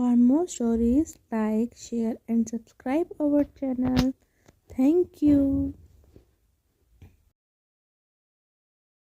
For more stories, like, share and subscribe our channel. Thank you.